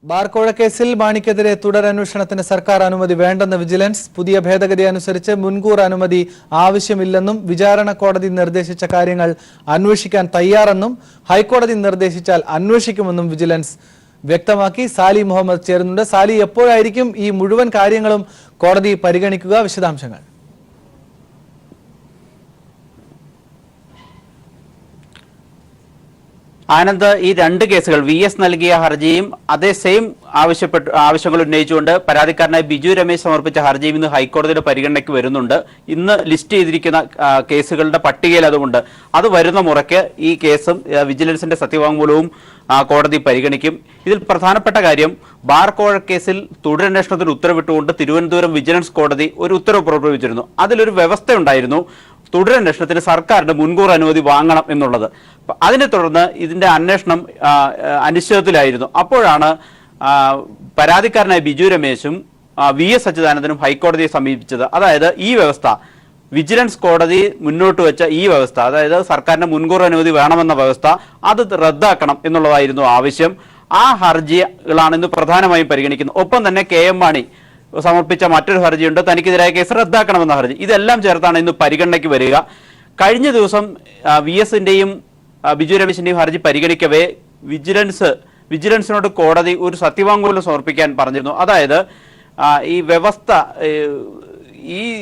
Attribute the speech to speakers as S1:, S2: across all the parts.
S1: ബാർക്കോഴ കേസിൽ മാണിക്കെതിരെ തുടരന്വേഷണത്തിന് സർക്കാർ അനുമതി വേണ്ടെന്ന് വിജിലൻസ്. പുതിയ ഭേദഗതി അനുസരിച്ച് മുൻകൂർ അനുമതി ആവശ്യമില്ലെന്നും വിചാരണ കോടതി നിർദ്ദേശിച്ച കാര്യങ്ങൾ അന്വേഷിക്കാൻ തയ്യാറെന്നും ഹൈക്കോടതി നിർദ്ദേശിച്ചാൽ അന്വേഷിക്കുമെന്നും വിജിലൻസ് വ്യക്തമാക്കി. സാലി മുഹമ്മദ് ചേരുന്നുണ്ട്. സാലി, എപ്പോഴായിരിക്കും ഈ മുഴുവൻ കാര്യങ്ങളും കോടതി പരിഗണിക്കുക? വിശദാംശങ്ങൾ.
S2: ആനന്ദ്, ഈ രണ്ട് കേസുകൾ VS നൽകിയ ഹർജിയും അതേ സെയിം ആവശ്യങ്ങൾ ഉന്നയിച്ചുകൊണ്ട് പരാതിക്കാരനായ ബിജു രമേശ് സമർപ്പിച്ച ഹർജിയും ഇന്ന് ഹൈക്കോടതിയുടെ പരിഗണനയ്ക്ക് വരുന്നുണ്ട്. ഇന്ന് ലിസ്റ്റ് ചെയ്തിരിക്കുന്ന കേസുകളുടെ പട്ടികയിൽ അതുകൊണ്ട് അത് വരുന്ന മുറയ്ക്ക് ഈ കേസും വിജിലൻസിന്റെ സത്യവാങ്മൂലവും കോടതി പരിഗണിക്കും. ഇതിൽ പ്രധാനപ്പെട്ട കാര്യം, ബാർക്കോഴ കേസിൽ തുടരന്വേഷണത്തിന് ഉത്തരവിട്ടുകൊണ്ട് തിരുവനന്തപുരം വിജിലൻസ് കോടതി ഒരു ഉത്തരവ് പുറപ്പെടുവിച്ചിരുന്നു. അതിലൊരു വ്യവസ്ഥയുണ്ടായിരുന്നു, തുടരന്വേഷണത്തിന് സർക്കാരിന്റെ മുൻകൂർ അനുമതി വാങ്ങണം എന്നുള്ളത്. അതിനെ തുടർന്ന് ഇതിന്റെ അന്വേഷണം അനിശ്ചിതത്തിലായിരുന്നു. അപ്പോഴാണ് പരാതിക്കാരനായ ബിജു രമേശും VS അച്യുതാനന്ദനും ഹൈക്കോടതിയെ സമീപിച്ചത്. അതായത് ഈ വ്യവസ്ഥ, വിജിലൻസ് കോടതി മുന്നോട്ട് വെച്ച ഈ വ്യവസ്ഥ, അതായത് സർക്കാരിന്റെ മുൻകൂർ അനുമതി വേണമെന്ന വ്യവസ്ഥ, അത് റദ്ദാക്കണം എന്നുള്ളതായിരുന്നു ആവശ്യം. ആ ഹർജികളാണ് ഇന്ന് പ്രധാനമായും പരിഗണിക്കുന്നത്. ഒപ്പം തന്നെ KM മാണി സമർപ്പിച്ച മറ്റൊരു ഹർജിയുണ്ട്, തനിക്കെതിരായ കേസ് റദ്ദാക്കണമെന്ന ഹർജി. ഇതെല്ലാം ചേർത്താണ് ഇന്ന് പരിഗണനയ്ക്ക് വരിക. കഴിഞ്ഞ ദിവസം VSന്റെയും ബിജു രമേശിന്റെയും ഹർജി പരിഗണിക്കവേ വിജിലൻസിനോട് കോടതി ഒരു സത്യവാങ്മൂലം സമർപ്പിക്കാൻ പറഞ്ഞിരുന്നു. അതായത് ഈ വ്യവസ്ഥ,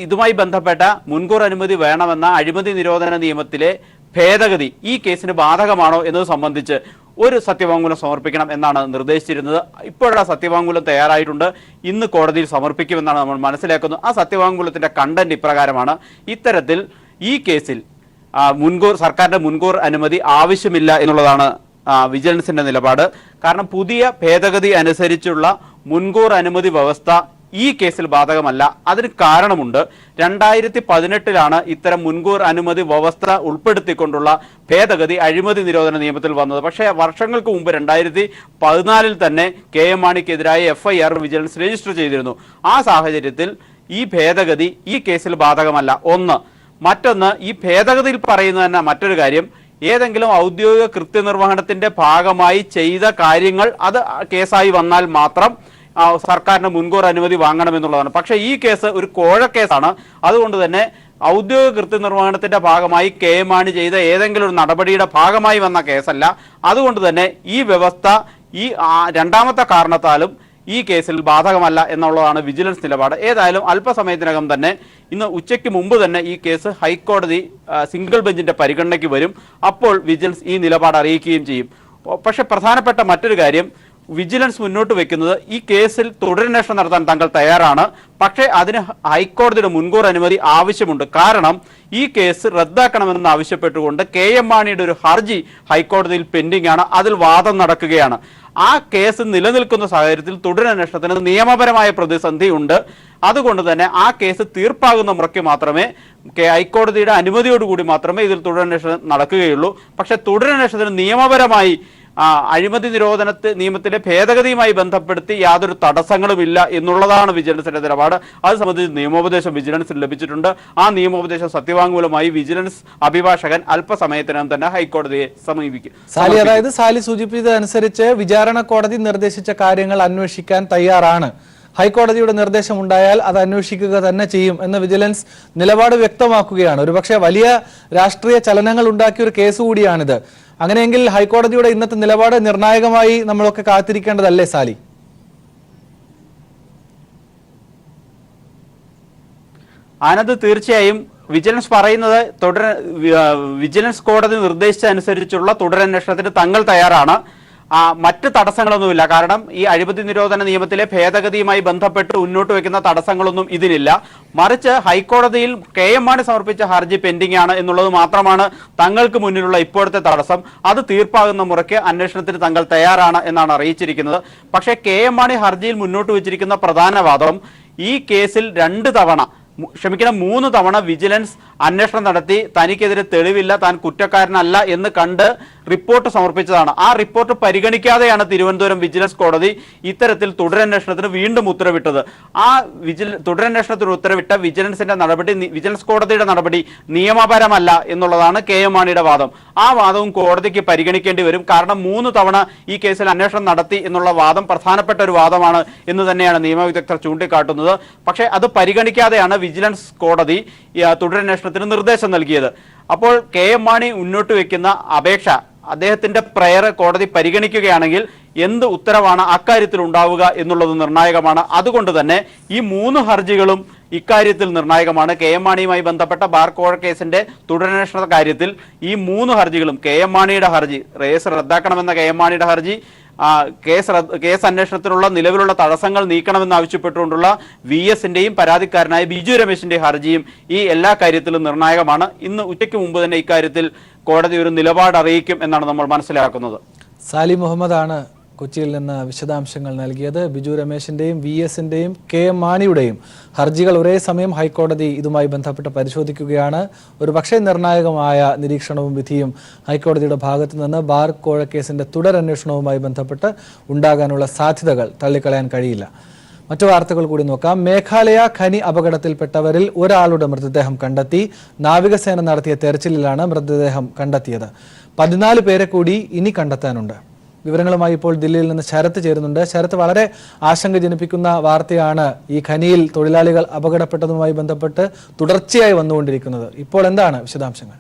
S2: ഇതുമായി ബന്ധപ്പെട്ട മുൻകൂർ അനുമതി വേണമെന്ന അഴിമതി നിരോധന നിയമത്തിലെ ഭേദഗതി ഈ കേസിന് ബാധകമാണോ എന്നത് സംബന്ധിച്ച് ഒരു സത്യവാങ്മൂലം സമർപ്പിക്കണം എന്നാണ് നിർദ്ദേശിച്ചിരുന്നത്. ഇപ്പോഴുള്ള സത്യവാങ്മൂലം തയ്യാറായിട്ടുണ്ട്, ഇന്ന് കോടതിയിൽ സമർപ്പിക്കുമെന്നാണ് നമ്മൾ മനസ്സിലാക്കുന്നത്. ആ സത്യവാങ്മൂലത്തിന്റെ കണ്ടന്റ് ഇപ്രകാരമാണ്. ഇത്തരത്തിൽ ഈ കേസിൽ സർക്കാരിന്റെ മുൻകൂർ അനുമതി ആവശ്യമില്ല എന്നുള്ളതാണ് വിജിലൻസിന്റെ നിലപാട്. കാരണം പുതിയ ഭേദഗതി അനുസരിച്ചുള്ള മുൻകൂർ അനുമതി വ്യവസ്ഥ ഈ കേസിൽ ബാധകമല്ല. അതിന് കാരണമുണ്ട്. 2018 ഇത്തരം മുൻകൂർ അനുമതി വ്യവസ്ഥ ഉൾപ്പെടുത്തിക്കൊണ്ടുള്ള ഭേദഗതി അഴിമതി നിരോധന നിയമത്തിൽ വന്നത്. പക്ഷേ വർഷങ്ങൾക്ക് മുമ്പ് 2014 തന്നെ KM മാണിക്കെതിരായ FIR വിജിലൻസ് രജിസ്റ്റർ ചെയ്തിരുന്നു. ആ സാഹചര്യത്തിൽ ഈ ഭേദഗതി ഈ കേസിൽ ബാധകമല്ല. ഒന്ന്. മറ്റൊന്ന്, ഈ ഭേദഗതിയിൽ പറയുന്ന തന്നെ മറ്റൊരു കാര്യം, ഏതെങ്കിലും ഔദ്യോഗിക കൃത്യനിർവഹണത്തിന്റെ ഭാഗമായി ചെയ്ത കാര്യങ്ങൾ അത് കേസായി വന്നാൽ മാത്രം സർക്കാരിന് മുൻകൂർ അനുമതി വാങ്ങണമെന്നുള്ളതാണ്. പക്ഷേ ഈ കേസ് ഒരു കോഴക്കേസാണ്. അതുകൊണ്ട് തന്നെ ഔദ്യോഗിക കൃത്യനിർവഹണത്തിന്റെ ഭാഗമായി KM മാണി ചെയ്ത ഏതെങ്കിലും ഒരു നടപടിയുടെ ഭാഗമായി വന്ന കേസല്ല. അതുകൊണ്ട് തന്നെ ഈ വ്യവസ്ഥ ഈ രണ്ടാമത്തെ കാരണത്താലും ഈ കേസിൽ ബാധകമല്ല എന്നുള്ളതാണ് വിജിലൻസ് നിലപാട്. ഏതായാലും അല്പസമയത്തിനകം തന്നെ, ഇന്ന് ഉച്ചയ്ക്ക് മുമ്പ് തന്നെ ഈ കേസ് ഹൈക്കോടതി സിംഗിൾ ബെഞ്ചിന്റെ പരിഗണനയ്ക്ക് വരും. അപ്പോൾ വിജിലൻസ് ഈ നിലപാട് അറിയിക്കുകയും ചെയ്യും. പക്ഷെ പ്രധാനപ്പെട്ട മറ്റൊരു കാര്യം, വിജിലൻസ് മുന്നോട്ട് വെക്കുന്നത് ഈ കേസിൽ തുടരന്വേഷണം നടത്താൻ തങ്ങൾ തയ്യാറാണ്. പക്ഷേ അതിന് ഹൈക്കോടതിയുടെ മുൻകൂർ അനുമതി ആവശ്യമുണ്ട്. കാരണം ഈ കേസ് റദ്ദാക്കണമെന്ന് ആവശ്യപ്പെട്ടുകൊണ്ട് KM മാണിയുടെ ഒരു ഹർജി ഹൈക്കോടതിയിൽ പെൻഡിംഗ് ആണ്. അതിൽ വാദം നടക്കുകയാണ്. ആ കേസ് നിലനിൽക്കുന്ന സാഹചര്യത്തിൽ തുടരന്വേഷണത്തിന് നിയമപരമായ പ്രതിസന്ധി ഉണ്ട്. അതുകൊണ്ട് തന്നെ ആ കേസ് തീർപ്പാകുന്ന മുറയ്ക്ക് മാത്രമേ, ഹൈക്കോടതിയുടെ അനുമതിയോടുകൂടി മാത്രമേ ഇതിൽ തുടരന്വേഷണം നടക്കുകയുള്ളൂ. പക്ഷെ തുടരന്വേഷണത്തിന് നിയമപരമായി അഴിമതി നിയമത്തിലെ ഭേദഗതിയുമായി ബന്ധപ്പെടുത്തി യാതൊരു തടസ്സങ്ങളുമില്ല എന്നുള്ളതാണ് വിജിലൻസിന്റെ നിലപാട്. അത് സംബന്ധിച്ച് നിയമോപദേശം വിജിലൻസിന് ലഭിച്ചിട്ടുണ്ട്. ആ നിയമോപദേശം സത്യവാങ്മൂലമായി വിജിലൻസ് അഭിഭാഷകൻ അല്പസമയത്തിനകം തന്നെ ഹൈക്കോടതിയെ സമീപിക്കും.
S1: അതായത് സാലി സൂചിപ്പിച്ചതനുസരിച്ച് വിചാരണ കോടതി നിർദ്ദേശിച്ച കാര്യങ്ങൾ അന്വേഷിക്കാൻ തയ്യാറാണ്. ഹൈക്കോടതിയുടെ നിർദ്ദേശം ഉണ്ടായാൽ അത് അന്വേഷിക്കുക തന്നെ ചെയ്യും എന്ന് വിജിലൻസ് നിലപാട് വ്യക്തമാക്കുകയാണ്. ഒരുപക്ഷെ വലിയ രാഷ്ട്രീയ ചലനങ്ങൾ ഉണ്ടാക്കിയ ഒരു കേസ് കൂടിയാണിത്. അങ്ങനെയെങ്കിൽ ഹൈക്കോടതിയുടെ ഇന്നത്തെ നിലപാട് നിർണായകമായി നമ്മളൊക്കെ കാത്തിരിക്കേണ്ടതല്ലേ സാലി?
S2: ആനന്ദ്, തീർച്ചയായും വിജിലൻസ് പറയുന്നത് വിജിലൻസ് കോടതി നിർദ്ദേശിച്ച അനുസരിച്ചുള്ള തുടരന്വേഷണത്തിന് തങ്ങൾ തയ്യാറാണ്. മറ്റ് തടസ്സങ്ങളൊന്നുമില്ല. കാരണം ഈ അഴിമതി നിരോധന നിയമത്തിലെ ഭേദഗതിയുമായി ബന്ധപ്പെട്ട് മുന്നോട്ട് വെക്കുന്ന തടസ്സങ്ങളൊന്നും ഇതിനില്ല. മറിച്ച് ഹൈക്കോടതിയിൽ KM മാണി സമർപ്പിച്ച ഹർജി പെൻഡിംഗ് ആണ് എന്നുള്ളത് മാത്രമാണ് തങ്ങൾക്ക് മുന്നിലുള്ള ഇപ്പോഴത്തെ തടസ്സം. അത് തീർപ്പാകുന്ന മുറയ്ക്ക് അന്വേഷണത്തിന് തങ്ങൾ തയ്യാറാണ് എന്നാണ് അറിയിച്ചിരിക്കുന്നത്. പക്ഷേ KM മാണി ഹർജിയിൽ മുന്നോട്ട് വെച്ചിരിക്കുന്ന പ്രധാന വാദം, ഈ കേസിൽ 3 തവണ വിജിലൻസ് അന്വേഷണം നടത്തി തനിക്കെതിരെ തെളിവില്ല, താൻ കുറ്റക്കാരനല്ല എന്ന് കണ്ട് റിപ്പോർട്ട് സമർപ്പിച്ചതാണ്. ആ റിപ്പോർട്ട് പരിഗണിക്കാതെയാണ് തിരുവനന്തപുരം വിജിലൻസ് കോടതി ഇത്തരത്തിൽ തുടരന്വേഷണത്തിന് വീണ്ടും ഉത്തരവിട്ടത്. ആ തുടരന്വേഷണത്തിന് ഉത്തരവിട്ട വിജിലൻസ് കോടതിയുടെ നടപടി നിയമപരമല്ല എന്നുള്ളതാണ് KM മാണിയുടെ വാദം. ആ വാദവും കോടതിക്ക് പരിഗണിക്കേണ്ടി വരും. കാരണം 3 തവണ ഈ കേസിൽ അന്വേഷണം നടത്തി എന്നുള്ള വാദം പ്രധാനപ്പെട്ട ഒരു വാദമാണ് എന്ന് തന്നെയാണ് നിയമവിദഗ്ധർ ചൂണ്ടിക്കാട്ടുന്നത്. പക്ഷേ അത് പരിഗണിക്കാതെയാണ് വിജിലൻസ് കോടതി തുടരന്വേഷണത്തിന് നിർദ്ദേശം നൽകിയത്. അപ്പോൾ KM മാണി മുന്നോട്ട് വെക്കുന്ന അപേക്ഷ, അദ്ദേഹത്തിന്റെ പ്രയർ കോടതി പരിഗണിക്കുകയാണെങ്കിൽ എന്ത് ഉത്തരവാണ് അക്കാര്യത്തിൽ ഉണ്ടാവുക എന്നുള്ളത് നിർണായകമാണ്. അതുകൊണ്ട് തന്നെ ഈ 3 ഹർജികളും ഇക്കാര്യത്തിൽ നിർണായകമാണ്. KM മാണിയുമായി ബന്ധപ്പെട്ട ബാർ കോഴ കേസിന്റെ തുടരന്വേഷണ കാര്യത്തിൽ ഈ 3 ഹർജികളും, KM മാണിയുടെ ഹർജി, കേസ് റദ്ദാക്കണമെന്ന KM മാണിയുടെ ഹർജി, കേസ് അന്വേഷണത്തിനുള്ള നിലവിലുള്ള തടസ്സങ്ങൾ നീക്കണമെന്ന് ആവശ്യപ്പെട്ടുകൊണ്ടുള്ള VS-ന്റെയും പരാതിക്കാരനായ ബിജു രമേശിന്റെയും ഹർജിയും ഈ എല്ലാ കാര്യത്തിലും നിർണായകമാണ്. ഇന്ന് ഉച്ചയ്ക്ക് മുമ്പ് തന്നെ ഇക്കാര്യത്തിൽ കോടതി ഒരു നിലപാട് അറിയിക്കും എന്നാണ് നമ്മൾ മനസ്സിലാക്കുന്നത്.
S1: സാലി മുഹമ്മദാണ് കൊച്ചിയിൽ നിന്ന് വിശദാംശങ്ങൾ നൽകിയത്. ബിജു രമേശിന്റെയും VS-ന്റെയും KM മാണിയുടെയും ഹർജികൾ ഒരേ സമയം ഹൈക്കോടതി ഇതുമായി ബന്ധപ്പെട്ട് പരിശോധിക്കുകയാണ്. ഒരു പക്ഷേ നിർണായകമായ നിരീക്ഷണവും വിധിയും ഹൈക്കോടതിയുടെ ഭാഗത്തു നിന്ന് ബാർ കോഴ കേസിന്റെ തുടരന്വേഷണവുമായി ബന്ധപ്പെട്ട് ഉണ്ടാകാനുള്ള സാധ്യതകൾ തള്ളിക്കളയാൻ കഴിയില്ല. മറ്റു വാർത്തകൾ കൂടി നോക്കാം. മേഘാലയ ഖനി അപകടത്തിൽപ്പെട്ടവരിൽ ഒരാളുടെ മൃതദേഹം കണ്ടെത്തി. നാവികസേന നടത്തിയ തെരച്ചിലിലാണ് മൃതദേഹം കണ്ടെത്തിയത്. 14 പേരെ കൂടി ഇനി കണ്ടെത്താനുണ്ട്. വിവരങ്ങളുമായി ഇപ്പോൾ ദില്ലിയിൽ നിന്ന് ശരത്ത് ചേരുന്നുണ്ട്. ശരത്ത്, വളരെ ആശങ്ക ജനിപ്പിക്കുന്ന വാർത്തയാണ് ഈ ഖനിയിൽ തൊഴിലാളികൾ അപകടപ്പെട്ടതുമായി ബന്ധപ്പെട്ട് തുടർച്ചയായി വന്നുകൊണ്ടിരിക്കുന്നത്. ഇപ്പോൾ എന്താണ് വിശദാംശങ്ങൾ?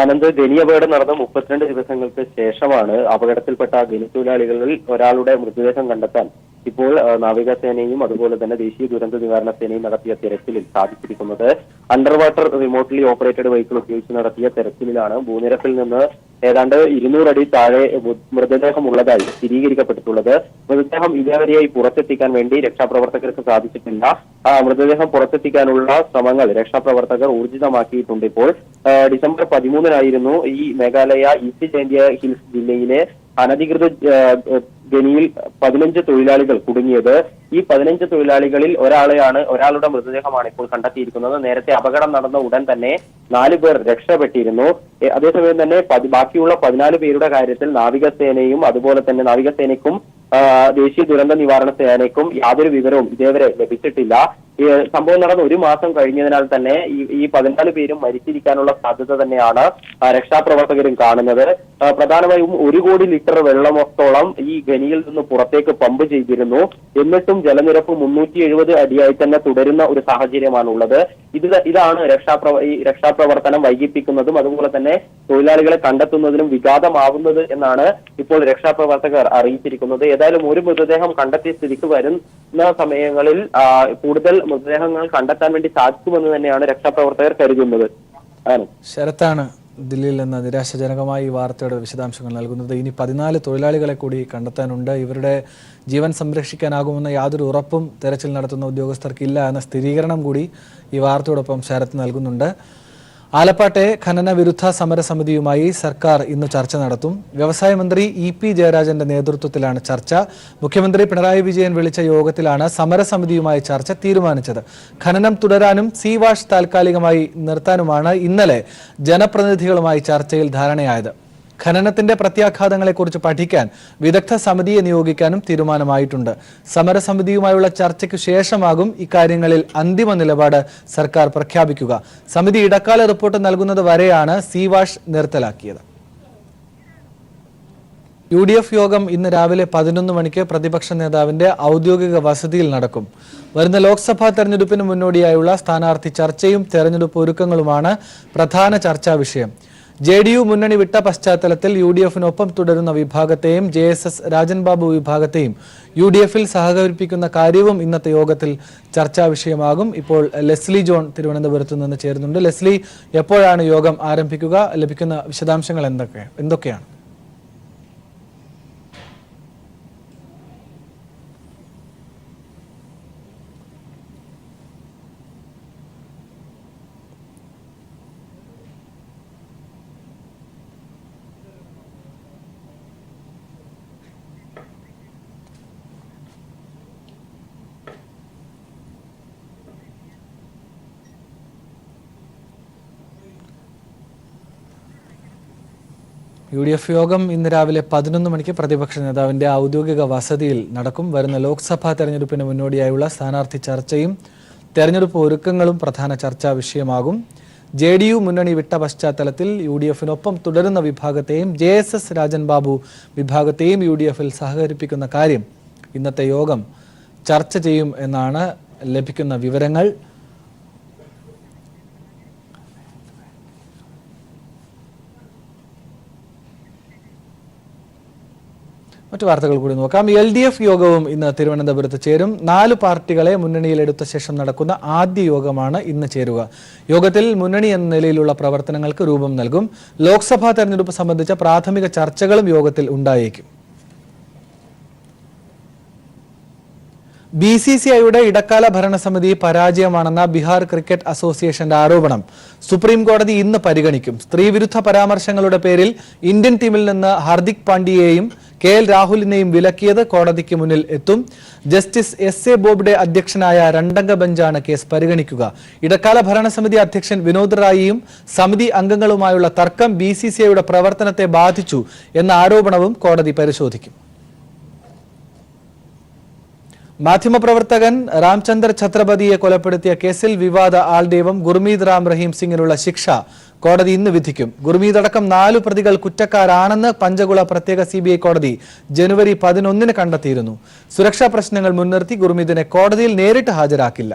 S3: ആനന്ദ്, ഖനി അപകടം നടന്ന 32 ദിവസങ്ങൾക്ക് ശേഷമാണ് അപകടത്തിൽപ്പെട്ട ഖനി തൊഴിലാളികളിൽ ഒരാളുടെ മൃതദേഹം കണ്ടെത്താൻ ഇപ്പോൾ നാവികസേനയും അതുപോലെ തന്നെ ദേശീയ ദുരന്ത നിവാരണ സേനയും നടത്തിയ തെരച്ചിലിൽ സാധിച്ചിരിക്കുന്നത്. Under water remotely operated vehicle ഉപയോഗിച്ച് നടത്തിയ തെരച്ചിലിലാണ് ഭൂനിരപ്പിൽ നിന്ന് ഏതാണ്ട് 200 അടി താഴെ മൃതദേഹം ഉള്ളതായി സ്ഥിരീകരിക്കപ്പെട്ടിട്ടുള്ളത്. മൃതദേഹം ഇതേവരെയായി പുറത്തെത്തിക്കാൻ വേണ്ടി രക്ഷാപ്രവർത്തകർക്ക് സാധിച്ചിട്ടില്ല. മൃതദേഹം പുറത്തെത്തിക്കാനുള്ള ശ്രമങ്ങൾ രക്ഷാപ്രവർത്തകർ ഊർജിതമാക്കിയിട്ടുണ്ട്. ഇപ്പോൾ ഡിസംബർ 13-നായിരുന്നു ഈ മേഘാലയ ഈസ്റ്റ് ഇന്ത്യ ഹിൽസ് ജില്ലയിലെ അനധികൃത ഖനിയിൽ 15 തൊഴിലാളികൾ കുടുങ്ങിയത്. ഈ 15 തൊഴിലാളികളിൽ ഒരാളുടെ മൃതദേഹമാണ് ഇപ്പോൾ കണ്ടെത്തിയിരിക്കുന്നത്. നേരത്തെ അപകടം നടന്ന ഉടൻ തന്നെ 4 പേർ രക്ഷപ്പെട്ടിരുന്നു. അതേസമയം തന്നെ ബാക്കിയുള്ള 14 പേരുടെ കാര്യത്തിൽ നാവികസേനയും അതുപോലെ തന്നെ നാവികസേനയ്ക്കും ദേശീയ ദുരന്ത നിവാരണ സേനയ്ക്കും യാതൊരു വിവരവും ഇതേവരെ ലഭിച്ചിട്ടില്ല. സംഭവം നടന്ന് 1 മാസം കഴിഞ്ഞതിനാൽ തന്നെ ഈ 14 പേരും മരിച്ചിരിക്കാനുള്ള സാധ്യത തന്നെയാണ് രക്ഷാപ്രവർത്തകരും കാണുന്നത്. പ്രധാനമായും 1 കോടി ലിറ്റർ വെള്ളമൊത്തോളം ഈ ഖനിയിൽ നിന്ന് പുറത്തേക്ക് പമ്പ് ചെയ്തിരുന്നു. എന്നിട്ടും ജലനിരപ്പ് 370 അടിയായി തന്നെ തുടരുന്ന ഒരു സാഹചര്യമാണുള്ളത്. ഇതാണ് രക്ഷാപ്രവർത്തനം വൈകിപ്പിക്കുന്നതും അതുപോലെ തന്നെ തൊഴിലാളികളെ കണ്ടെത്തുന്നതിനും വിഘാതമാവുന്നത് എന്നാണ് ഇപ്പോൾ രക്ഷാപ്രവർത്തകർ അറിയിച്ചിരിക്കുന്നത്. ഏതായാലും ഒരു മൃതദേഹം കണ്ടെത്തിയ സ്ഥിതിക്ക് വരുന്ന സമയങ്ങളിൽ കൂടുതൽ മൃതദേഹങ്ങൾ കണ്ടെത്താൻ വേണ്ടി സാധിക്കുമെന്ന് തന്നെയാണ് രക്ഷാപ്രവർത്തകർ കരുതുന്നത്.
S1: ശരത്താണ് ദില്ലിയിൽ നിന്ന് നിരാശാജനകമായി ഈ വാർത്തയുടെ വിശദാംശങ്ങൾ നൽകുന്നത്. ഇനി 14 തൊഴിലാളികളെ കൂടി കണ്ടെത്താനുണ്ട്. ഇവരുടെ ജീവൻ സംരക്ഷിക്കാനാകുമെന്ന യാതൊരു ഉറപ്പും തെരച്ചിൽ നടത്തുന്ന ഉദ്യോഗസ്ഥർക്കില്ല എന്ന സ്ഥിരീകരണം കൂടി ഈ വാർത്തയോടൊപ്പം ശരത്ത് നൽകുന്നുണ്ട്. ആലപ്പാട്ടെ ഖനന വിരുദ്ധ സമരസമിതിയുമായി സർക്കാർ ഇന്ന് ചർച്ച നടത്തും. വ്യവസായ മന്ത്രി EP ജയരാജന്റെ നേതൃത്വത്തിലാണ് ചർച്ച. മുഖ്യമന്ത്രി പിണറായി വിജയൻ വിളിച്ച യോഗത്തിലാണ് സമരസമിതിയുമായി ചർച്ച തീരുമാനിച്ചത്. ഖനനം തുടരാനും സീ വാഷ് താൽക്കാലികമായി നിർത്താനുമാണ് ഇന്നലെ ജനപ്രതിനിധികളുമായി ചർച്ചയിൽ ധാരണയായത്. ഖനനത്തിന്റെ പ്രത്യാഘാതങ്ങളെക്കുറിച്ച് പഠിക്കാൻ വിദഗ്ധ സമിതിയെ നിയോഗിക്കാനും തീരുമാനമായിട്ടുണ്ട്. സമരസമിതിയുമായുള്ള ചർച്ചയ്ക്കു ശേഷമാകും ഇക്കാര്യങ്ങളിൽ അന്തിമ നിലപാട് സർക്കാർ പ്രഖ്യാപിക്കുക. സമിതി ഇടക്കാല റിപ്പോർട്ട് നൽകുന്നത് വരെയാണ് സീ വാഷ് നിർത്തലാക്കിയത്. UDF യോഗം ഇന്ന് രാവിലെ 11 മണിക്ക് പ്രതിപക്ഷ നേതാവിന്റെ ഔദ്യോഗിക വസതിയിൽ നടക്കും. വരുന്ന ലോക്സഭാ തെരഞ്ഞെടുപ്പിന് മുന്നോടിയായുള്ള സ്ഥാനാർത്ഥി ചർച്ചയും തെരഞ്ഞെടുപ്പ് ഒരുക്കങ്ങളുമാണ് പ്രധാന ചർച്ചാ വിഷയം. JDU മുന്നണി വിട്ട പശ്ചാത്തലത്തിൽ UDF-നൊപ്പം തുടരുന്ന വിഭാഗത്തെയും JSS രാജൻ ബാബു വിഭാഗത്തെയും UDF-ൽ സഹകരിപ്പിക്കുന്ന കാര്യവും ഇന്നത്തെ യോഗത്തിൽ ചർച്ചാ വിഷയമാകും. ഇപ്പോൾ ലെസ്ലി ജോൺ തിരുവനന്തപുരത്ത് നിന്ന് ചേരുന്നുണ്ട്. ലെസ്ലി, എപ്പോഴാണ് യോഗം ആരംഭിക്കുക? ലഭിക്കുന്ന വിശദാംശങ്ങൾ എന്തൊക്കെയാണ്? UDF യോഗം ഇന്ന് രാവിലെ 11 മണിക്ക് പ്രതിപക്ഷ നേതാവിന്റെ ഔദ്യോഗിക വസതിയിൽ നടക്കും. വരുന്ന ലോക്സഭാ തെരഞ്ഞെടുപ്പിന് മുന്നോടിയായുള്ള സ്ഥാനാർത്ഥി ചർച്ചയും തെരഞ്ഞെടുപ്പ് ഒരുക്കങ്ങളും പ്രധാന ചർച്ചാ വിഷയമാകും. JDU മുന്നണി വിട്ട പശ്ചാത്തലത്തിൽ UDFനൊപ്പം തുടരുന്ന വിഭാഗത്തെയും JSS രാജൻ ബാബു വിഭാഗത്തെയും UDFൽ സഹകരിപ്പിക്കുന്ന കാര്യം ഇന്നത്തെ യോഗം ചർച്ച ചെയ്യും എന്നാണ് ലഭിക്കുന്ന വിവരങ്ങൾ. മറ്റു വാർത്തകൾ കൂടി നോക്കാം. LDF യോഗവും ഇന്ന് തിരുവനന്തപുരത്ത് ചേരും. 4 പാർട്ടികളെ മുന്നണിയിലെടുത്ത ശേഷം നടക്കുന്ന ആദ്യ യോഗമാണ് ഇന്ന് ചേരുക. യോഗത്തിൽ മുന്നണി എന്ന നിലയിലുള്ള പ്രവർത്തനങ്ങൾക്ക് രൂപം നൽകും. ലോക്സഭാ തെരഞ്ഞെടുപ്പ് സംബന്ധിച്ച പ്രാഥമിക ചർച്ചകളും യോഗത്തിൽ ഉണ്ടായേക്കും. BCCIയുടെ ഇടക്കാല ഭരണസമിതി പരാജയമാണെന്ന ബീഹാർ ക്രിക്കറ്റ് അസോസിയേഷന്റെ ആരോപണം സുപ്രീം കോടതി ഇന്ന് പരിഗണിക്കും. സ്ത്രീവിരുദ്ധ പരാമർശങ്ങളുടെ പേരിൽ ഇന്ത്യൻ ടീമിൽ നിന്ന് ഹാർദിക് പാണ്ഡ്യയെയും KL രാഹുലിനെയും വിലക്കിയത് കോടതിക്ക് മുന്നിൽ എത്തും. ജസ്റ്റിസ് SA ബോബ്ഡെ അധ്യക്ഷനായ 2-അംഗ ബെഞ്ചാണ് കേസ് പരിഗണിക്കുക. ഇടക്കാല ഭരണസമിതി അധ്യക്ഷൻ വിനോദ് റായിയും സമിതി അംഗങ്ങളുമായുള്ള തർക്കം BCCIയുടെ പ്രവർത്തനത്തെ ബാധിച്ചു എന്ന ആരോപണവും കോടതി പരിശോധിക്കും. മാധ്യമപ്രവർത്തകൻ രാംചന്ദ്ര ഛത്രപതിയെ കൊലപ്പെടുത്തിയ കേസിൽ വിവാദ ആൾദൈവം ഗുർമീത് റാം റഹീം സിംഗിനുള്ള ശിക്ഷ കോടതി ഇന്ന് വിധിക്കും. ഗുർമീത് അടക്കം 4 പ്രതികൾ കുറ്റക്കാരാണെന്ന് പഞ്ചകുള പ്രത്യേക CBI കോടതി ജനുവരി 11 കണ്ടെത്തിയിരുന്നു. സുരക്ഷാ പ്രശ്നങ്ങൾ മുൻനിർത്തി ഗുർമീതിനെ കോടതിയിൽ നേരിട്ട് ഹാജരാക്കില്ല.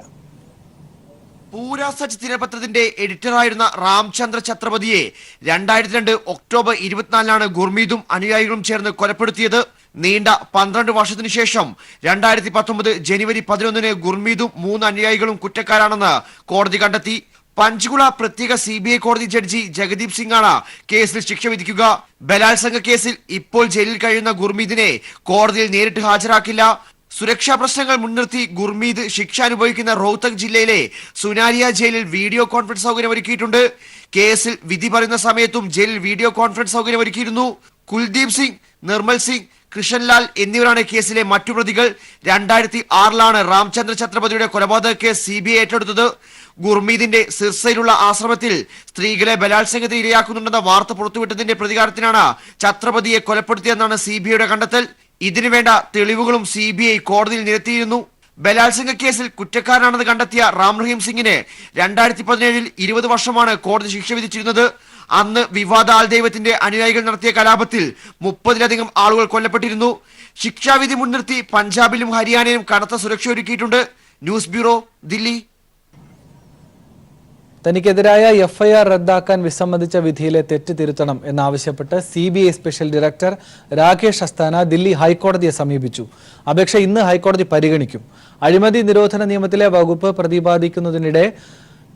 S4: പൂരാസച്ച് ദിനപത്രത്തിന്റെ എഡിറ്ററായിരുന്ന രാംചന്ദ്ര ഛത്രപതിയെ 2002 ഒക്ടോബർ 24 ഗുർമീതും അനുയായികളും ചേർന്ന് കൊലപ്പെടുത്തിയത്. നീണ്ട 12 വർഷത്തിനു ശേഷം 2019 ജനുവരി 11 ഗുർമീതും 3 അനുയായികളും കുറ്റക്കാരാണെന്ന് കോടതി കണ്ടെത്തി. പഞ്ച്കുള പ്രത്യേക CBI കോടതി ജഡ്ജി ജഗദീപ് സിംഗാണ് കേസിൽ ശിക്ഷ വിധിക്കുക. ബലാത്സംഗ കേസിൽ ഇപ്പോൾ ജയിലിൽ കഴിയുന്ന ഗുർമീതിനെ കോടതിയിൽ നേരിട്ട് ഹാജരാക്കില്ല. സുരക്ഷാ പ്രശ്നങ്ങൾ മുൻനിർത്തി ഗുർമീത് ശിക്ഷ അനുഭവിക്കുന്ന റോഹ്തക് ജില്ലയിലെ സുനാരിയ ജയിലിൽ വീഡിയോ കോൺഫറൻസ് സൗകര്യം ഒരുക്കിയിട്ടുണ്ട്. കേസിൽ വിധി പറയുന്ന സമയത്തും ജയിലിൽ വീഡിയോ കോൺഫറൻസ് സൗകര്യം ഒരുക്കിയിരുന്നു. കുൽദീപ് സിംഗ്, നിർമ്മൽ സിംഗ്, കൃഷ്ണൻലാൽ എന്നിവരാണ് കേസിലെ മറ്റു പ്രതികൾ. 2006 രാംചന്ദ്ര ഛത്രപതിയുടെ കൊലപാതക കേസ് CBI ഏറ്റെടുത്തത്. ഗുർമീതിന്റെ സിർസയിലുള്ള ആശ്രമത്തിൽ സ്ത്രീകളെ ബലാത്സംഗത്തിന് ഇരയാക്കുന്നുണ്ടെന്ന വാർത്ത പുറത്തുവിട്ടതിന്റെ പ്രതികാരത്തിനാണ് ഛത്രപതിയെ കൊലപ്പെടുത്തിയെന്നാണ് CBIയുടെ കണ്ടെത്തൽ. ഇതിനുവേണ്ട തെളിവുകളും CBI കോടതിയിൽ നിരത്തിയിരുന്നു. ബലാത്സംഗ കേസിൽ കുറ്റക്കാരനാണെന്ന് കണ്ടെത്തിയ റാം റഹീം സിംഗിന് 2017 20 വർഷമാണ് കോടതി ശിക്ഷ വിധിച്ചിരുന്നത്. അന്ന് വിവാദ ആൾദൈവത്തിന്റെ അനുയായികൾ നടത്തിയ കലാപത്തിൽ 30-ലധികം ആളുകൾ കൊല്ലപ്പെട്ടിരുന്നു. ശിക്ഷാവിധി മുൻനിർത്തി പഞ്ചാബിലും ഹരിയാനയിലും കനത്ത സുരക്ഷ ഒരുക്കിയിട്ടുണ്ട്. News bureau, Delhi.
S1: തനിക്കെതിരായ FIR റദ്ദാക്കാൻ വിസമ്മതിച്ച വിധിയിലെ തെറ്റ് തിരുത്തണം എന്നാവശ്യപ്പെട്ട് CBI special director Rakesh Asthana Delhi ഹൈക്കോടതിയെ സമീപിച്ചു. അപേക്ഷ ഇന്ന് ഹൈക്കോടതി പരിഗണിക്കും. അഴിമതി നിരോധന നിയമത്തിലെ വകുപ്പ് പ്രതിപാദിക്കുന്നതിനിടെ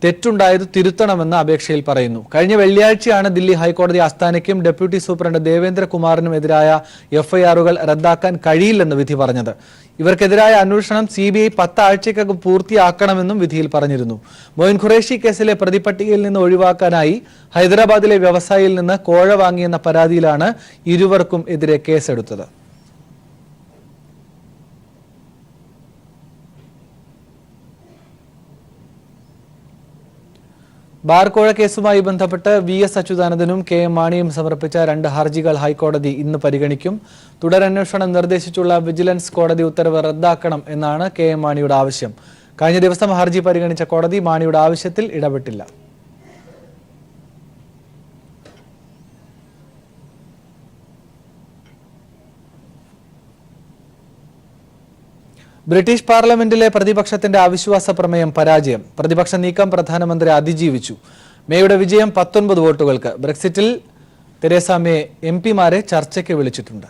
S1: തെറ്റുണ്ടായത് തിരുത്തണമെന്ന് അപേക്ഷയിൽ പറയുന്നു. കഴിഞ്ഞ വെള്ളിയാഴ്ചയാണ് ദില്ലി ഹൈക്കോടതി അസ്താനയ്ക്കും ഡെപ്യൂട്ടി സൂപ്രണ്ട് ദേവേന്ദ്ര കുമാറിനും എതിരായ FIRകൾ റദ്ദാക്കാൻ കഴിയില്ലെന്ന് വിധി പറഞ്ഞത്. ഇവർക്കെതിരായ അന്വേഷണം CBI 10 ആഴ്ചയ്ക്കകം പൂർത്തിയാക്കണമെന്നും വിധിയിൽ പറഞ്ഞിരുന്നു. മൊയിൻ ഖുറേഷി കേസിലെ പ്രതിപട്ടികയിൽ നിന്ന് ഒഴിവാക്കാനായി ഹൈദരാബാദിലെ വ്യവസായിയിൽ നിന്ന് കോഴ വാങ്ങിയെന്ന പരാതിയിലാണ് ഇരുവർക്കും എതിരെ കേസെടുത്തത്. ബാർകോഴ കേസുമായി ബന്ധപ്പെട്ട് VS അച്യുതാനന്ദനും KM മാണിയും സമർപ്പിച്ച 2 ഹർജികൾ ഹൈക്കോടതി ഇന്ന് പരിഗണിക്കും. തുടരന്വേഷണം നിർദ്ദേശിച്ചുള്ള വിജിലൻസ് കോടതി ഉത്തരവ് റദ്ദാക്കണം എന്നാണ് KM മാണിയുടെ ആവശ്യം. കഴിഞ്ഞ ദിവസം ഹർജി പരിഗണിച്ച കോടതി മാണിയുടെ ആവശ്യത്തിൽ ഇടപെട്ടില്ല. ബ്രിട്ടീഷ് പാർലമെന്റിലെ പ്രതിപക്ഷത്തിന്റെ അവിശ്വാസ പ്രമേയം പരാജയം. പ്രതിപക്ഷ നീക്കം പ്രധാനമന്ത്രി അതിജീവിച്ചു. മേയുടെ വിജയം 19 വോട്ടുകൾക്ക്. ബ്രെക്സിറ്റിൽ തെരേസ മേ MP-മാരെ ചർച്ചയ്ക്ക് വിളിച്ചിട്ടുണ്ട്.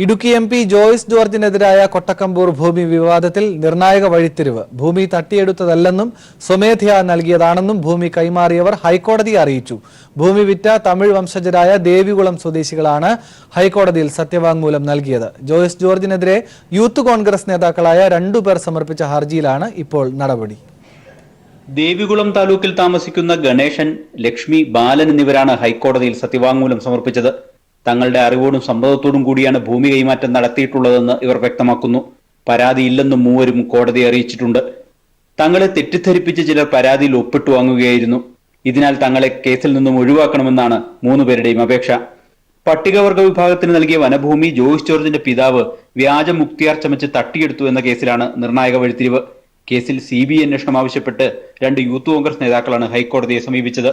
S1: ഇടുക്കി MP ജോയ്സ് ജോർജിനെതിരായ കൊട്ടക്കമ്പൂർ ഭൂമി വിവാദത്തിൽ നിർണായക വഴിത്തിരിവ്. ഭൂമി തട്ടിയെടുത്തതല്ലെന്നും സ്വമേധയാ നൽകിയതാണെന്നും ഭൂമി കൈമാറിയവർ ഹൈക്കോടതിയെ അറിയിച്ചു. ഭൂമി വിറ്റ തമിഴ് വംശജരായ ദേവികുളം സ്വദേശികളാണ് ഹൈക്കോടതിയിൽ സത്യവാങ്മൂലം നൽകിയത്. ജോയ്സ് ജോർജിനെതിരെ യൂത്ത് കോൺഗ്രസ് നേതാക്കളായ 2 പേർ സമർപ്പിച്ച ഹർജിയിലാണ് ഇപ്പോൾ നടപടി.
S2: ദേവികുളം താലൂക്കിൽ താമസിക്കുന്ന ഗണേശൻ, ലക്ഷ്മി, ബാലൻ എന്നിവരാണ് ഹൈക്കോടതിയിൽ സത്യവാങ്മൂലം സമർപ്പിച്ചത്. തങ്ങളുടെ അറിവോടും സമ്മതത്തോടും കൂടിയാണ് ഭൂമി കൈമാറ്റം നടത്തിയിട്ടുള്ളതെന്ന് ഇവർ വ്യക്തമാക്കുന്നു. പരാതിയില്ലെന്നും മൂവരും കോടതിയെ അറിയിച്ചിട്ടുണ്ട്. തങ്ങളെ തെറ്റിദ്ധരിപ്പിച്ച് ചിലർ പരാതിയിൽ ഒപ്പിട്ടു വാങ്ങുകയായിരുന്നു. ഇതിനാൽ തങ്ങളെ കേസിൽ നിന്നും ഒഴിവാക്കണമെന്നാണ് 3 പേരുടെയും അപേക്ഷ. പട്ടികവർഗ വിഭാഗത്തിന് നൽകിയ വനഭൂമി ജോയിസ് ജോർജിന്റെ പിതാവ് വ്യാജ മുക്തിയാർ ചമച്ച് തട്ടിയെടുത്തു എന്ന കേസിലാണ് നിർണായക വഴിത്തിരിവ്. കേസിൽ CBI അന്വേഷണം ആവശ്യപ്പെട്ട് 2 യൂത്ത് കോൺഗ്രസ് നേതാക്കളാണ് ഹൈക്കോടതിയെ സമീപിച്ചത്.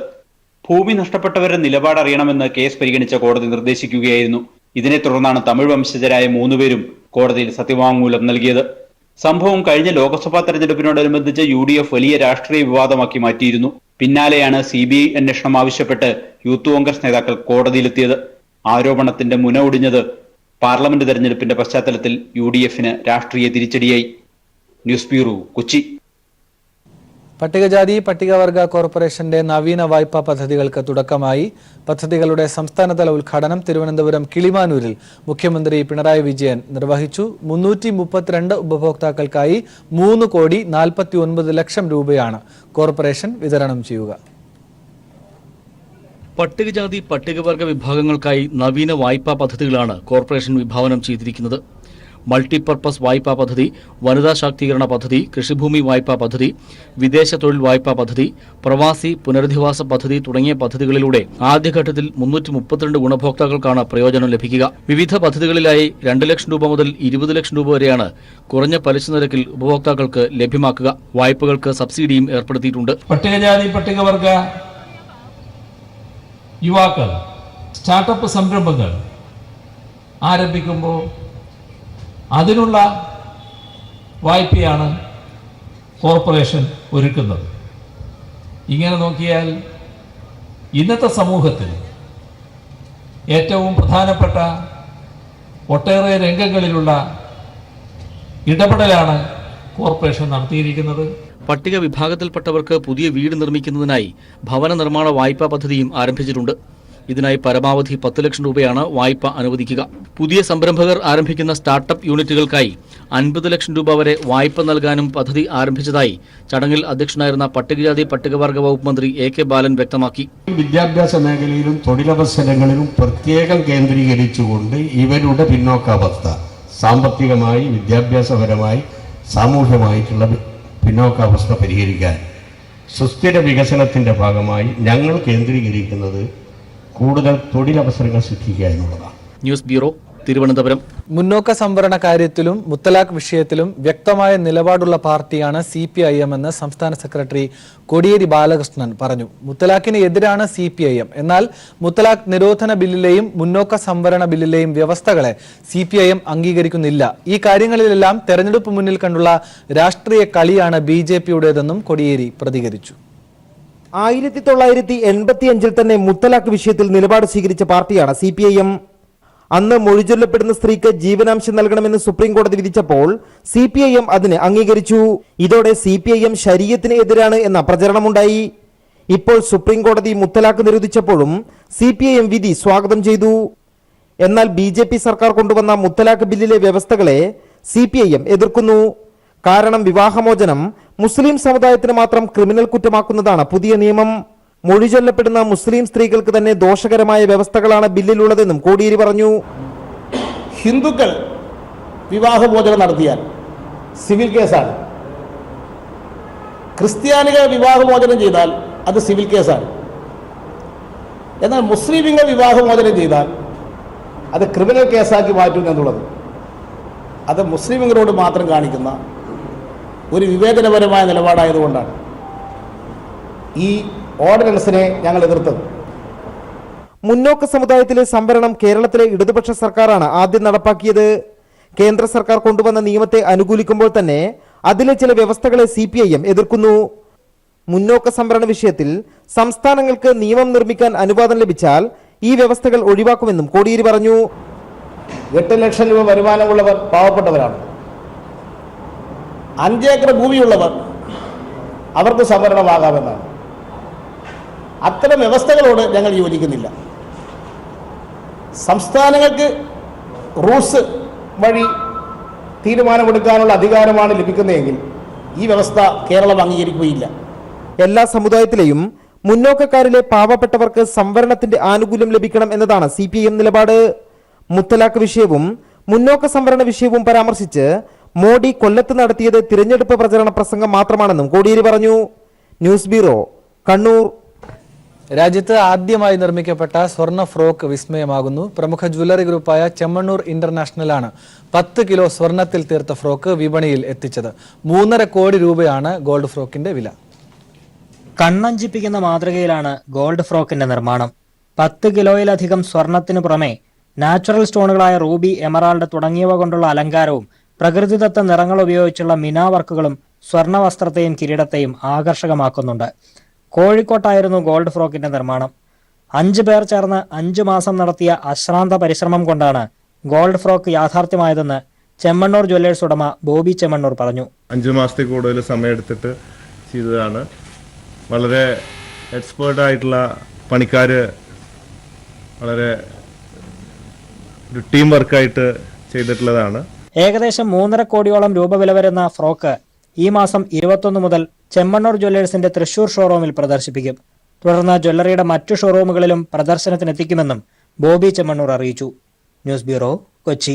S2: ഭൂമി നഷ്ടപ്പെട്ടവരുടെ നിലപാട് അറിയണമെന്ന് കേസ് പരിഗണിച്ച കോടതി നിർദ്ദേശിക്കുകയായിരുന്നു. ഇതിനെ തുടർന്നാണ് തമിഴ് വംശജരായ 3 പേരും കോടതിയിൽ സത്യവാങ്മൂലം നൽകിയത്. സംഭവം കഴിഞ്ഞ ലോക്സഭാ തെരഞ്ഞെടുപ്പിനോടനുബന്ധിച്ച് UDF വലിയ രാഷ്ട്രീയ വിവാദമാക്കി മാറ്റിയിരുന്നു. പിന്നാലെയാണ് CBI അന്വേഷണം ആവശ്യപ്പെട്ട് യൂത്ത് കോൺഗ്രസ് നേതാക്കൾ കോടതിയിലെത്തിയത്. ആരോപണത്തിന്റെ മുന ഒടിഞ്ഞത് പാർലമെന്റ് തെരഞ്ഞെടുപ്പിന്റെ പശ്ചാത്തലത്തിൽ UDFന് രാഷ്ട്രീയ തിരിച്ചടിയായി. News bureau, Kochi.
S1: പട്ടികജാതി പട്ടികവർഗ കോർപ്പറേഷന്റെ നവീന വായ്പാ പദ്ധതികൾക്ക് തുടക്കമായി. പദ്ധതികളുടെ സംസ്ഥാനതല ഉദ്ഘാടനം തിരുവനന്തപുരം കിളിമാനൂരിൽ മുഖ്യമന്ത്രി പിണറായി വിജയൻ നിർവഹിച്ചു. 332 ഉപഭോക്താക്കൾക്കായി 3,49 ലക്ഷം രൂപയാണ് കോർപ്പറേഷൻ വിതരണം ചെയ്യുക.
S5: പട്ടികജാതി പട്ടികവർഗ വിഭാഗങ്ങൾക്കായി നവീന വായ്പാ പദ്ധതികളാണ് കോർപ്പറേഷൻ വിഭാവനം ചെയ്തിരിക്കുന്നത്. മൾട്ടിപർപ്പസ് വായ്പാ പദ്ധതി, വനിതാ ശാക്തീകരണ പദ്ധതി, കൃഷിഭൂമി വായ്പാ പദ്ധതി, വിദേശ തൊഴിൽ വായ്പാ പദ്ധതി, പ്രവാസി പുനരധിവാസ പദ്ധതി തുടങ്ങിയ പദ്ധതികളിലൂടെ ആദ്യഘട്ടത്തിൽ 332 ഗുണഭോക്താക്കൾക്കാണ് പ്രയോജനം ലഭിക്കുക. വിവിധ പദ്ധതികളിലായി 2 ലക്ഷം രൂപ മുതൽ 20 ലക്ഷം രൂപ വരെയാണ് കുറഞ്ഞ പലിശ നിരക്കിൽ ഉപഭോക്താക്കൾക്ക് ലഭ്യമാക്കുക. വായ്പകൾക്ക് സബ്സിഡിയും ഏർപ്പെടുത്തിയിട്ടുണ്ട്.
S6: പട്ടികജാതി പട്ടികവർഗ യുവാക്കൾ സ്റ്റാർട്ടപ്പ് സംരംഭങ്ങൾ ആരംഭിക്കുമ്പോൾ അതിനുള്ള വായ്പയാണ് കോർപ്പറേഷൻ ഒരുക്കുന്നത്. ഇങ്ങനെ നോക്കിയാൽ ഇന്നത്തെ സമൂഹത്തിൽ ഏറ്റവും പ്രധാനപ്പെട്ട ഒട്ടേറെ രംഗങ്ങളിലുള്ള ഇടപെടലാണ് കോർപ്പറേഷൻ നടത്തിയിരിക്കുന്നത്.
S5: പട്ടിക വിഭാഗത്തിൽപ്പെട്ടവർക്ക് പുതിയ വീട് നിർമ്മിക്കുന്നതിനായി ഭവന നിർമ്മാണ വായ്പാ പദ്ധതിയും ആരംഭിച്ചിട്ടുണ്ട്. ഇതിനായി പരമാവധി 10 ലക്ഷം രൂപയാണ് വായ്പ അനുവദിക്കുക. പുതിയ സംരംഭകർ ആരംഭിക്കുന്ന സ്റ്റാർട്ടപ്പ് യൂണിറ്റുകൾക്കായി 50 ലക്ഷം രൂപ വരെ വായ്പ നൽകാനും പദ്ധതി ആരംഭിച്ചതായി ചടങ്ങിൽ അധ്യക്ഷനായിരുന്ന പട്ടികജാതി പട്ടികവർഗ വകുപ്പ് മന്ത്രി AK ബാലൻ വ്യക്തമാക്കി.
S7: വിദ്യാഭ്യാസ മേഖലയിലും തൊഴിലവസരങ്ങളിലും പ്രത്യേകം കേന്ദ്രീകരിച്ചുകൊണ്ട് ഇവരുടെ പിന്നോക്കാവസ്ഥ സാമ്പത്തികമായി, വിദ്യാഭ്യാസപരമായി, സാമൂഹ്യമായിട്ടുള്ള പിന്നോക്കാവസ്ഥ പരിഹരിക്കാൻ സുസ്ഥിര വികസനത്തിന്റെ ഭാഗമായി ഞങ്ങൾ കേന്ദ്രീകരിക്കുന്നത് കൂടുതൽ തൊഴിലവസരങ്ങൾ സൃഷ്ടിക്കുക എന്നുള്ളതാണ്.
S5: News bureau, Thiruvananthapuram.
S1: മുന്നോക്ക സംവരണ കാര്യത്തിലും മുത്തലാഖ് വിഷയത്തിലും വ്യക്തമായ നിലപാടുള്ള പാർട്ടിയാണ് CPIM എന്ന് സംസ്ഥാന സെക്രട്ടറി കോടിയേരി ബാലകൃഷ്ണൻ പറഞ്ഞു. മുത്തലാഖിന് എതിരാണ് CPIM. എന്നാൽ മുത്തലാഖ് നിരോധന ബില്ലിലെയും മുന്നോക്ക സംവരണ ബില്ലിലെയും വ്യവസ്ഥകളെ CPIM അംഗീകരിക്കുന്നില്ല. ഈ കാര്യങ്ങളിലെല്ലാം തെരഞ്ഞെടുപ്പ് മുന്നിൽ കണ്ടുള്ള രാഷ്ട്രീയ കളിയാണ് BJPയുടേതെന്നും കോടിയേരി പ്രതികരിച്ചു.
S8: 1985 തന്നെ മുത്തലാഖ് വിഷയത്തിൽ നിലപാട് സ്വീകരിച്ച പാർട്ടിയാണ് CPIM. അന്ന് മൊഴിചൊല്ലപ്പെടുന്ന സ്ത്രീക്ക് ജീവനാംശം നൽകണമെന്ന് സുപ്രീം കോടതി വിധിച്ചപ്പോൾ CPIM അതിന് അംഗീകരിച്ചു. ഇതോടെ CPIM ശരീഅത്തിന് എതിരാണ് എന്ന പ്രചരണമുണ്ടായി. ഇപ്പോൾ സുപ്രീം കോടതി മുത്തലാഖ് നിരോധിച്ചപ്പോഴും CPIM വിധി സ്വാഗതം ചെയ്തു. എന്നാൽ BJP സർക്കാർ കൊണ്ടുവന്ന മുത്തലാഖ് ബില്ലിലെ വ്യവസ്ഥകളെ CPIM എതിർക്കുന്നു. കാരണം വിവാഹമോചനം മുസ്ലിം സമുദായത്തിന് മാത്രം ക്രിമിനൽ കുറ്റമാക്കുന്നതാണ് പുതിയ നിയമം. മൊഴിചൊല്ലപ്പെടുന്ന മുസ്ലിം സ്ത്രീകൾക്ക് തന്നെ ദോഷകരമായ വ്യവസ്ഥകളാണ് ബില്ലിലുള്ളതെന്നും കോടിയേരി പറഞ്ഞു.
S9: ഹിന്ദുക്കൾ വിവാഹമോചനം നടത്തിയാൽ സിവിൽ കേസാണ്. ക്രിസ്ത്യാനികൾ വിവാഹമോചനം ചെയ്താൽ അത് സിവിൽ കേസാണ്. എന്നാൽ മുസ്ലിമുകൾ വിവാഹമോചനം ചെയ്താൽ അത് ക്രിമിനൽ കേസാക്കി മാറ്റും എന്നുള്ളത് അത് മുസ്ലിമുകളോട് മാത്രം കാണിക്കുന്ന ഒരു വിവേചനപരമായ നിലപാടായതുകൊണ്ടാണ് ഈ ഓർഡിനൻസിനെ ഞങ്ങൾ എതിർത്തത്.
S8: മുന്നോക്ക സമുദായത്തിലെ സംവരണം കേരളത്തിലെ ഇടതുപക്ഷ സർക്കാരാണ് ആദ്യം നടപ്പാക്കിയത്. കേന്ദ്ര സർക്കാർ കൊണ്ടുവന്ന നിയമത്തെ അനുകൂലിക്കുമ്പോൾ തന്നെ അതിലെ ചില വ്യവസ്ഥകളെ CPIM എതിർക്കുന്നു. മുന്നോക്ക സംവരണ വിഷയത്തിൽ സംസ്ഥാനങ്ങൾക്ക് നിയമം നിർമ്മിക്കാൻ അനുവാദം ലഭിച്ചാൽ ഈ വ്യവസ്ഥകൾ ഒഴിവാക്കുമെന്നും കോടിയേരി പറഞ്ഞു.
S9: 8 ലക്ഷം രൂപ വരുമാനമുള്ളവർ പാവപ്പെട്ടവരാണ്. 5 ഏക്കർ ഭൂമിയുള്ളവർ അവർക്ക് സംവരണമാകാമെന്നാണ്. അത്തരം വ്യവസ്ഥകളോട് ഞങ്ങൾ യോജിക്കുന്നില്ല. സംസ്ഥാനങ്ങൾക്ക് റൂൾസ് വഴി തീരുമാനമെടുക്കാനുള്ള അധികാരമാണ് ലഭിക്കുന്നതെങ്കിൽ ഈ വ്യവസ്ഥ കേരളം അംഗീകരിക്കുകയില്ല.
S8: എല്ലാ സമുദായത്തിലെയും മുന്നോക്കക്കാരിലെ പാവപ്പെട്ടവർക്ക് സംവരണത്തിന്റെ ആനുകൂല്യം ലഭിക്കണം എന്നതാണ് CPIM നിലപാട്. മുത്തലാഖ് വിഷയവും മുന്നോക്ക സംവരണ വിഷയവും പരാമർശിച്ച് മോഡി കൊല്ലത്ത് നടത്തിയത് തിരഞ്ഞെടുപ്പ് പ്രചരണ പ്രസംഗം മാത്രമാണെന്നും കോടിയേരി പറഞ്ഞു. News bureau, Kannur.
S1: രാജ്യത്ത് ആദ്യമായി നിർമ്മിക്കപ്പെട്ട സ്വർണ്ണ ഫ്രോക്ക് വിസ്മയമാകുന്നു. പ്രമുഖ ജ്വല്ലറി ഗ്രൂപ്പായ ചെമ്മണ്ണൂർ ഇന്റർനാഷണലാണ് 10 കിലോ സ്വർണ്ണത്തിൽ തീർത്ത ഫ്രോക്ക് വിപണിയിൽ എത്തിച്ചത്. 3.5 കോടി രൂപയാണ് ഗോൾഡ് ഫ്രോക്കിന്റെ വില.
S10: കണ്ണഞ്ചിപ്പിക്കുന്ന മാതൃകയിലാണ് ഗോൾഡ് ഫ്രോക്കിന്റെ നിർമ്മാണം. 10 കിലോയിലധികം സ്വർണത്തിനു പുറമെ നാച്ചുറൽ സ്റ്റോണുകളായ റൂബി, എമറാൾഡ് തുടങ്ങിയവ കൊണ്ടുള്ള അലങ്കാരവും പ്രകൃതിദത്ത നിറങ്ങൾ ഉപയോഗിച്ചുള്ള മിനാ വർക്കുകളും സ്വർണ്ണ വസ്ത്രത്തെയും കിരീടത്തെയും ആകർഷകമാക്കുന്നുണ്ട്. കോഴിക്കോട്ടായിരുന്നു ഗോൾഡ് ഫ്രോക്കിന്റെ നിർമ്മാണം. 5 പേർ ചേർന്ന് 5 മാസം നടത്തിയ അശ്രാന്ത പരിശ്രമം കൊണ്ടാണ് ഗോൾഡ് ഫ്രോക്ക് യാഥാർത്ഥ്യമായതെന്ന് ചെമ്മണ്ണൂർ ജ്വല്ലേഴ്സ് ഉടമ ബോബി ചെമ്മണ്ണൂർ പറഞ്ഞു.
S11: 5 മാസത്തിൽ കൂടുതൽ സമയമെടുത്തിട്ട് ചെയ്തതാണ്. വളരെ എക്സ്പേർട്ടായിട്ടുള്ള പണിക്കാർ വളരെ ഒരു ടീം വർക്കായിട്ട് ചെയ്തിട്ടുള്ളതാണ്.
S10: ഏകദേശം 3.5 കോടിയോളം രൂപ വില വരുന്ന ഫ്രോക്ക് ഈ മാസം 21 മുതൽ ചെമ്മണ്ണൂർ ജ്വല്ലേഴ്സിന്റെ തൃശൂർ ഷോറൂമിൽ പ്രദർശിപ്പിക്കും. തുടർന്ന് ജ്വല്ലറിയുടെ മറ്റു ഷോറൂമുകളിലും പ്രദർശനത്തിനെത്തിക്കുമെന്നും ബോബി ചെമ്മണ്ണൂർ അറിയിച്ചു. News bureau, Kochi.